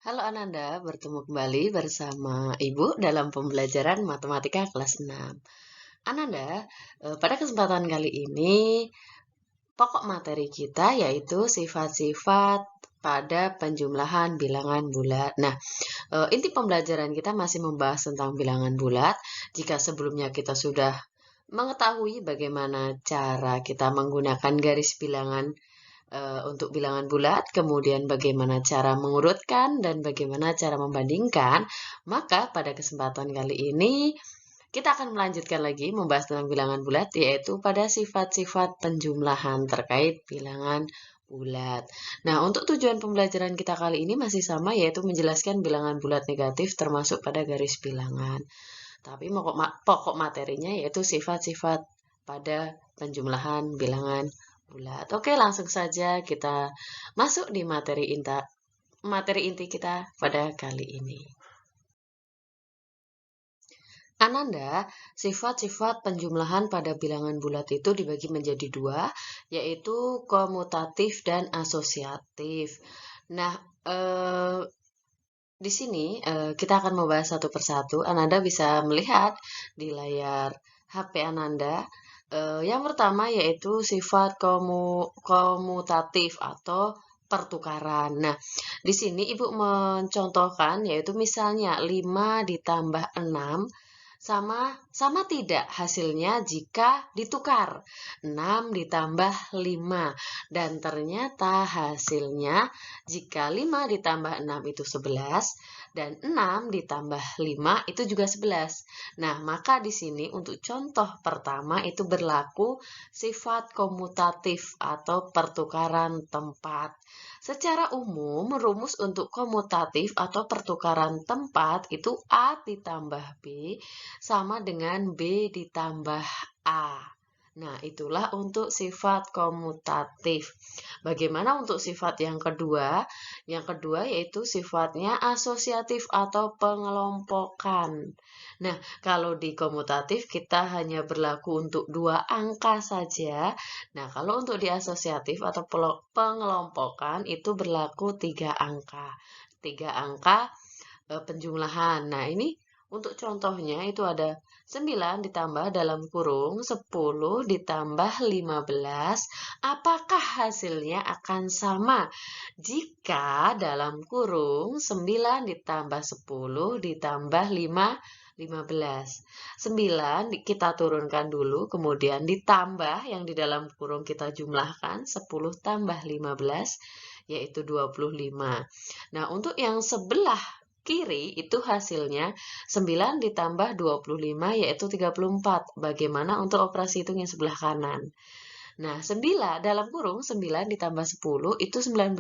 Halo Ananda, bertemu kembali bersama Ibu dalam pembelajaran matematika kelas 6. Ananda, pada kesempatan kali ini pokok materi kita yaitu sifat-sifat pada penjumlahan bilangan bulat. Nah, inti pembelajaran kita masih membahas tentang bilangan bulat. Jika sebelumnya kita sudah mengetahui bagaimana cara kita menggunakan garis bilangan untuk bilangan bulat, kemudian bagaimana cara mengurutkan dan bagaimana cara membandingkan, maka pada kesempatan kali ini kita akan melanjutkan lagi membahas tentang bilangan bulat, yaitu pada sifat-sifat penjumlahan terkait bilangan bulat. Nah, untuk tujuan pembelajaran kita kali ini masih sama, yaitu menjelaskan bilangan bulat negatif termasuk pada garis bilangan. Tapi pokok materinya yaitu sifat-sifat pada penjumlahan bilangan bulat. Oke, langsung saja kita masuk di materi inti kita pada kali ini. Ananda, sifat-sifat penjumlahan pada bilangan bulat itu dibagi menjadi dua, yaitu komutatif dan asosiatif. Nah, di sini kita akan membahas satu persatu. Ananda bisa melihat di layar HP Ananda. Yang pertama yaitu sifat komutatif atau pertukaran. Nah, di sini Ibu mencontohkan yaitu misalnya 5 ditambah 6 sama tidak hasilnya jika ditukar 6 ditambah 5 dan ternyata hasilnya jika 5 ditambah 6 itu 11 dan 6 ditambah 5 itu juga 11. Nah, maka di sini untuk contoh pertama itu berlaku sifat komutatif atau pertukaran tempat. Secara umum, rumus untuk komutatif atau pertukaran tempat itu A ditambah B sama dengan B ditambah A. Nah, itulah untuk sifat komutatif. Bagaimana untuk sifat yang kedua? Yang kedua yaitu sifatnya asosiatif atau pengelompokan. Nah, kalau di komutatif kita hanya berlaku untuk dua angka saja. Nah, kalau untuk di asosiatif atau pengelompokan itu berlaku tiga angka. Tiga angka penjumlahan. Nah, ini untuk contohnya itu ada 9 ditambah dalam kurung 10 ditambah 15. Apakah hasilnya akan sama jika dalam kurung 9 ditambah 10 ditambah 5, 15. 9 kita turunkan dulu, kemudian ditambah yang di dalam kurung kita jumlahkan 10 tambah 15 yaitu 25. Nah, untuk yang sebelah kiri itu hasilnya 9 ditambah 25 yaitu 34. Bagaimana untuk operasi hitung yang sebelah kanan? Nah, 9 dalam kurung 9 ditambah 10 itu 19.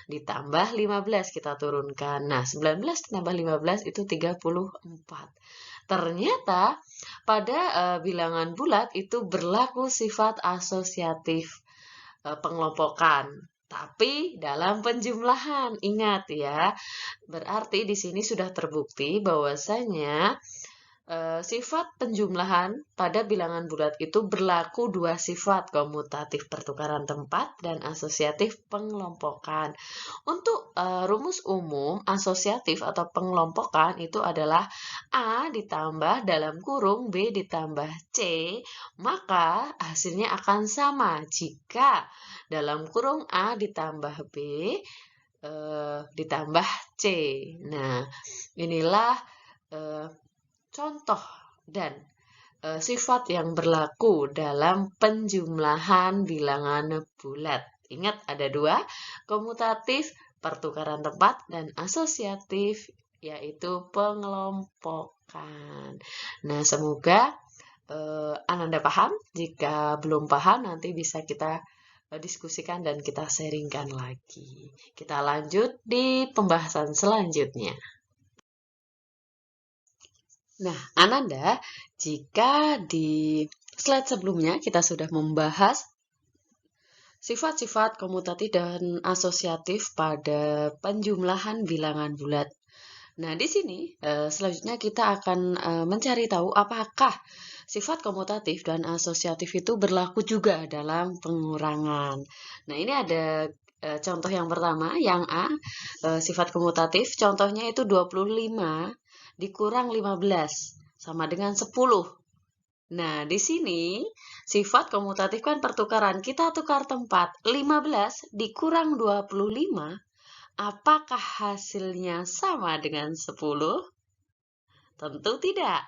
Ditambah 15 kita turunkan. Nah, 19 ditambah 15 itu 34. Ternyata pada bilangan bulat itu berlaku sifat asosiatif pengelompokan. Tapi dalam penjumlahan, ingat ya, berarti di sini sudah terbukti bahwasanya sifat penjumlahan pada bilangan bulat itu berlaku dua sifat, komutatif pertukaran tempat dan asosiatif pengelompokan. Untuk rumus umum asosiatif atau pengelompokan itu adalah A ditambah dalam kurung B ditambah C, maka hasilnya akan sama jika dalam kurung A ditambah B ditambah C. Nah, inilah contoh dan sifat yang berlaku dalam penjumlahan bilangan bulat. Ingat ada dua, komutatif, pertukaran tempat, dan asosiatif, yaitu pengelompokan. Nah, semoga Ananda paham. Jika belum paham, nanti bisa kita diskusikan dan kita sharingkan lagi. Kita lanjut di pembahasan selanjutnya. Nah, Ananda, jika di slide sebelumnya kita sudah membahas sifat-sifat komutatif dan asosiatif pada penjumlahan bilangan bulat. Nah, di sini selanjutnya kita akan mencari tahu apakah sifat komutatif dan asosiatif itu berlaku juga dalam pengurangan. Nah, ini ada Contoh yang pertama, yang A, sifat komutatif, contohnya itu 25 dikurang 15, sama dengan 10. Nah, di sini sifat komutatif kan pertukaran. Kita tukar tempat. 15 dikurang 25, apakah hasilnya sama dengan 10? Tentu tidak.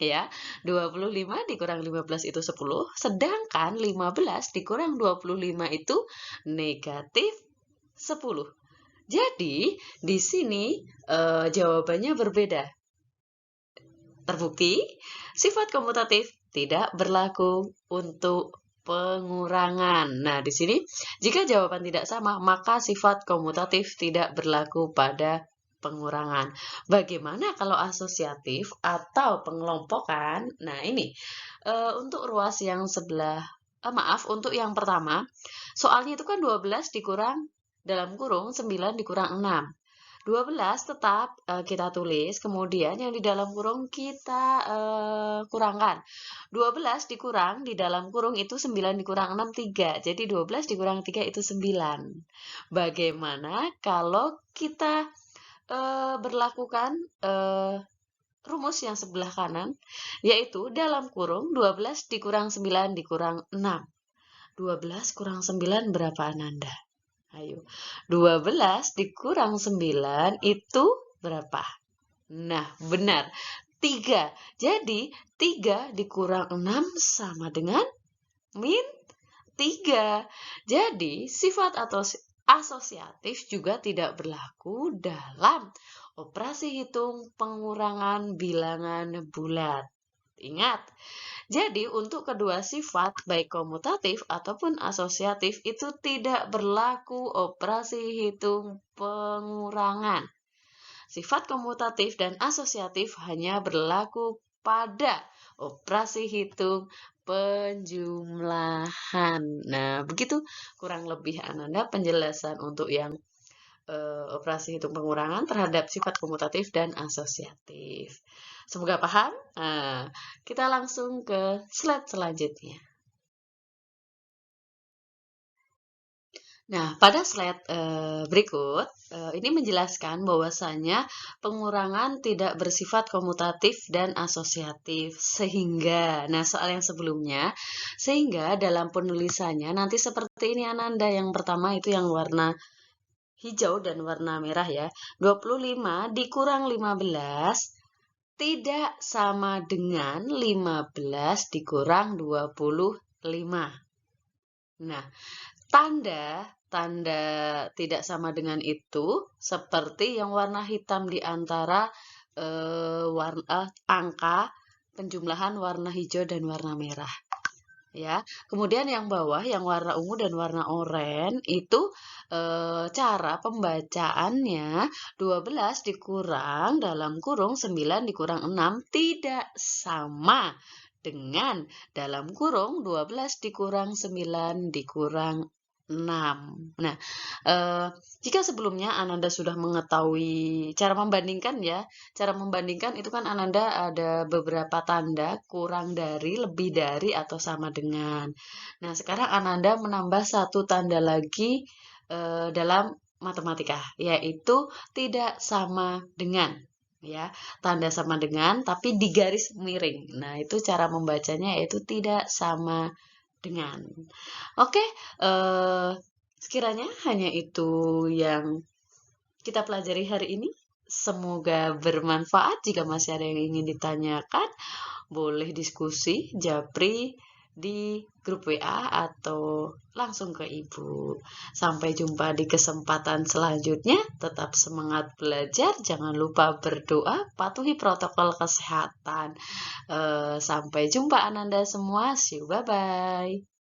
Ya, 25 dikurang 15 itu 10, sedangkan 15 dikurang 25 itu negatif 10. Jadi, di sini jawabannya berbeda. Terbukti, sifat komutatif tidak berlaku untuk pengurangan. Nah, di sini jika jawaban tidak sama, maka sifat komutatif tidak berlaku pada pengurangan. Bagaimana kalau asosiatif atau pengelompokan? Nah, ini untuk ruas yang sebelah, maaf, untuk yang pertama, soalnya itu kan 12 dikurang dalam kurung 9 dikurang 6. 12 tetap kita tulis, kemudian yang di dalam kurung kita kurangkan. 12 dikurang di dalam kurung itu 9 dikurang 6, 3. Jadi 12 dikurang 3 itu 9. Bagaimana kalau kita berlakukan rumus yang sebelah kanan, yaitu dalam kurung 12 dikurang 9 dikurang 6. 12 kurang 9 berapa, Ananda? Ayo, 12 dikurang 9 itu berapa? Nah, benar, 3. Jadi, 3 dikurang 6 sama dengan min 3. Jadi, sifat atau asosiatif juga tidak berlaku dalam operasi hitung pengurangan bilangan bulat. Ingat, jadi untuk kedua sifat, baik komutatif ataupun asosiatif, itu tidak berlaku operasi hitung pengurangan. Sifat komutatif dan asosiatif hanya berlaku pada operasi hitung penjumlahan. Nah, begitu kurang lebih Ananda penjelasan untuk yang operasi hitung pengurangan terhadap sifat komutatif dan asosiatif. Semoga paham. Nah, kita langsung ke slide selanjutnya. Nah, pada slide berikut, ini menjelaskan bahwasanya pengurangan tidak bersifat komutatif dan asosiatif. Sehingga, nah soal yang sebelumnya, sehingga dalam penulisannya nanti seperti ini Ananda. Yang pertama itu yang warna hijau dan warna merah ya. 25 dikurang 15 tidak sama dengan 15 dikurang 25. Nah, tanda tidak sama dengan itu seperti yang warna hitam di antara angka penjumlahan warna hijau dan warna merah. Ya, kemudian yang bawah yang warna ungu dan warna oranye itu cara pembacaannya 12 dikurang dalam kurung 9 dikurang 6 tidak sama dengan dalam kurung 12 dikurang 9 dikurang 6. Nah, jika sebelumnya Ananda sudah mengetahui cara membandingkan ya, cara membandingkan itu kan Ananda ada beberapa tanda kurang dari, lebih dari, atau sama dengan. Nah, sekarang Ananda menambah satu tanda lagi dalam matematika, yaitu tidak sama dengan. Ya, tanda sama dengan tapi di garis miring. Nah, itu cara membacanya yaitu tidak sama dengan. Oke, sekiranya hanya itu yang kita pelajari hari ini. Semoga bermanfaat. Jika masih ada yang ingin ditanyakan, boleh diskusi, japri di grup WA atau langsung ke Ibu. Sampai jumpa di kesempatan selanjutnya. Tetap semangat belajar. Jangan lupa berdoa, patuhi protokol kesehatan. Sampai jumpa Ananda semua. See you, bye-bye.